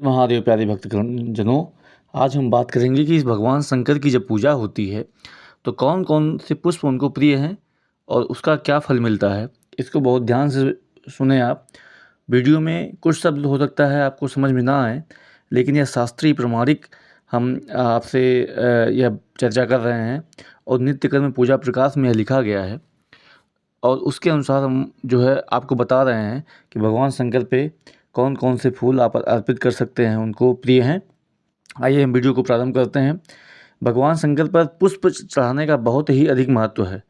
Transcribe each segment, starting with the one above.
महादेव प्यारे भक्तजनों, आज हम बात करेंगे कि इस भगवान शंकर की जब पूजा होती है तो कौन कौन से पुष्प उनको प्रिय हैं और उसका क्या फल मिलता है। इसको बहुत ध्यान से सुने आप। वीडियो में कुछ शब्द हो सकता है आपको समझ में ना आए, लेकिन यह शास्त्रीय प्रमाणिक हम आपसे यह चर्चा कर रहे हैं और नित्य कर्म पूजा प्रकाश में यह लिखा गया है और उसके अनुसार हम जो है आपको बता रहे हैं कि भगवान शंकर पे कौन कौन से फूल आप अर्पित कर सकते हैं, उनको प्रिय हैं। आइए हम वीडियो को प्रारंभ करते हैं। भगवान शंकर पर पुष्प चढ़ाने का बहुत ही अधिक महत्व है।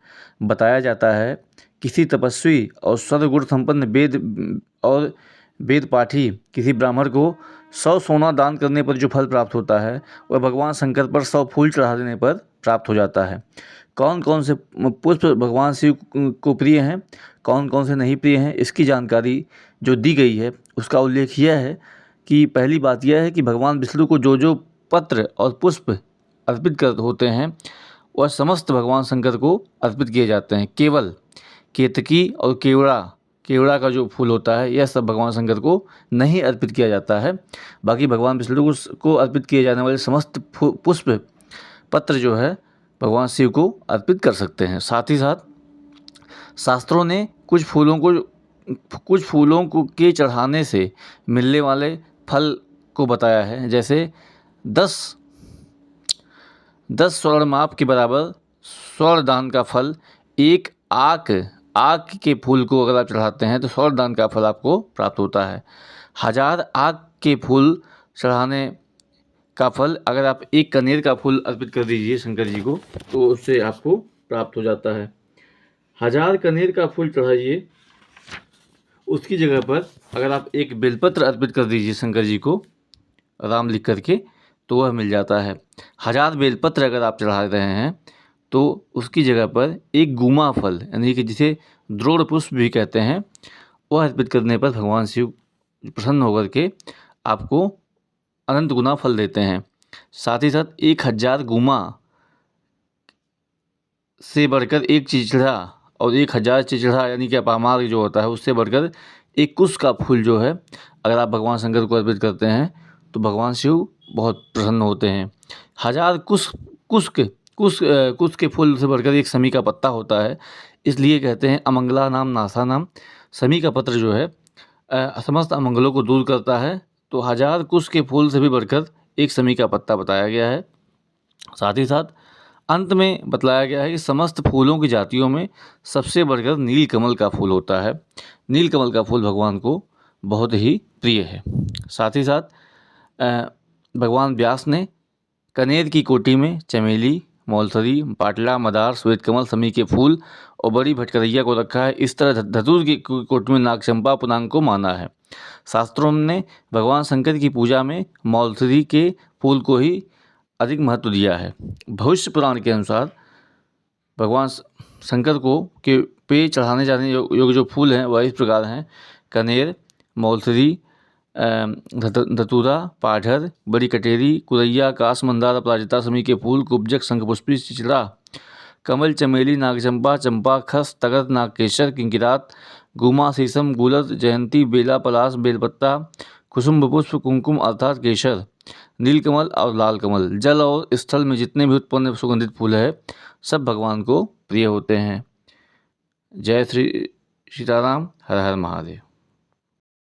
बताया जाता है किसी तपस्वी और सर्वगुण संपन्न वेद पाठी किसी ब्राह्मण को 100 सोना दान करने पर जो फल प्राप्त होता है वह भगवान शंकर पर 100 फूल चढ़ा देने पर प्राप्त हो जाता है। कौन कौन से पुष्प भगवान शिव को प्रिय हैं, कौन कौन से नहीं प्रिय हैं, इसकी जानकारी जो दी गई है उसका उल्लेख यह है कि पहली बात यह है कि भगवान विष्णु को जो जो पत्र और पुष्प अर्पित कर होते हैं वह समस्त भगवान शंकर को अर्पित किए जाते हैं। केवल केतकी और केवड़ा का जो फूल होता है यह सब भगवान शंकर को नहीं अर्पित किया जाता है। बाकी भगवान विष्णु को अर्पित किए जाने वाले समस्त पुष्प पत्र जो है भगवान शिव को अर्पित कर सकते हैं। साथ ही साथ शास्त्रों ने कुछ फूलों को के चढ़ाने से मिलने वाले फल को बताया है। जैसे 10 स्वर्ण माप के बराबर स्वर्ण दान का फल, एक आक के फूल को अगर आप चढ़ाते हैं तो स्वर्ण दान का फल आपको प्राप्त होता है। 1000 आक के फूल चढ़ाने का फल अगर आप एक कनेर का फूल अर्पित कर दीजिए शंकर जी को तो उससे आपको प्राप्त हो जाता है। 1000 कनेर का फूल चढ़ाइए, उसकी जगह पर अगर आप एक बेलपत्र अर्पित कर दीजिए शंकर जी को राम लिख करके तो वह मिल जाता है। 1000 बेलपत्र अगर आप चढ़ा रहे हैं तो उसकी जगह पर एक गुमा फल यानी कि जिसे द्रोण पुष्प भी कहते हैं वह अर्पित करने पर भगवान शिव प्रसन्न होकर के आपको अनंत गुना फल देते हैं। साथ ही साथ 1000 गुमा से बढ़कर एक चिचड़ा और 1000 चिचड़ा यानी कि अपामार्ग जो होता है उससे बढ़कर एक कुश का फूल जो है अगर आप भगवान शंकर को अर्पित करते हैं तो भगवान शिव बहुत प्रसन्न होते हैं। 1000 कुश के फूल से बढ़कर एक समी का पत्ता होता है, इसलिए कहते हैं अमंगला नाम नासा नाम। समी का पत्र जो है समस्त अमंगलों को दूर करता है, तो 1000 कुश के फूल से भी बढ़कर एक समी का पत्ता बताया गया है। साथ ही साथ अंत में बतलाया गया है कि समस्त फूलों की जातियों में सबसे बढ़कर नील कमल का फूल होता है। नील कमल का फूल भगवान को बहुत ही प्रिय है। साथ ही साथ भगवान व्यास ने कनेर की कोटि में चमेली, मौलसरी, पाटला, मदार, श्वेत कमल, समी के फूल और बड़ी भटकरैया को रखा है। इस तरह धतूर की कोटि में नागचंपा पुनांग को माना है। शास्त्रों ने भगवान शंकर की पूजा में मौलसरी के फूल को ही अधिक महत्व दिया है। भविष्य पुराण के अनुसार भगवान शंकर को के पे चढ़ाने जाने योग्य जो फूल हैं वह इस प्रकार हैं: कनेर, मौलसरी, धतूरा, पाढ़र, बड़ी कटेरी, कुरैया, कास, मंदार, अपराजिता, समी के फूल, कुब्जक, शंखपुष्पी, चिचड़ा, कमल, चमेली, नागचंपा, चंपा, खस, तगत, नागकेशर, किंकिरात, गुमा, शीशम, गुलद, जयंती, बेला, पलाश, बेलपत्ता, कुसुम्भ पुष्प, कुमकुम अर्थात केशर, नीलकमल और लाल कमल। जल और स्थल में जितने भी उत्पन्न सुगंधित फूल है सब भगवान को प्रिय होते हैं। जय श्री सीताराम। हर हर महादेव।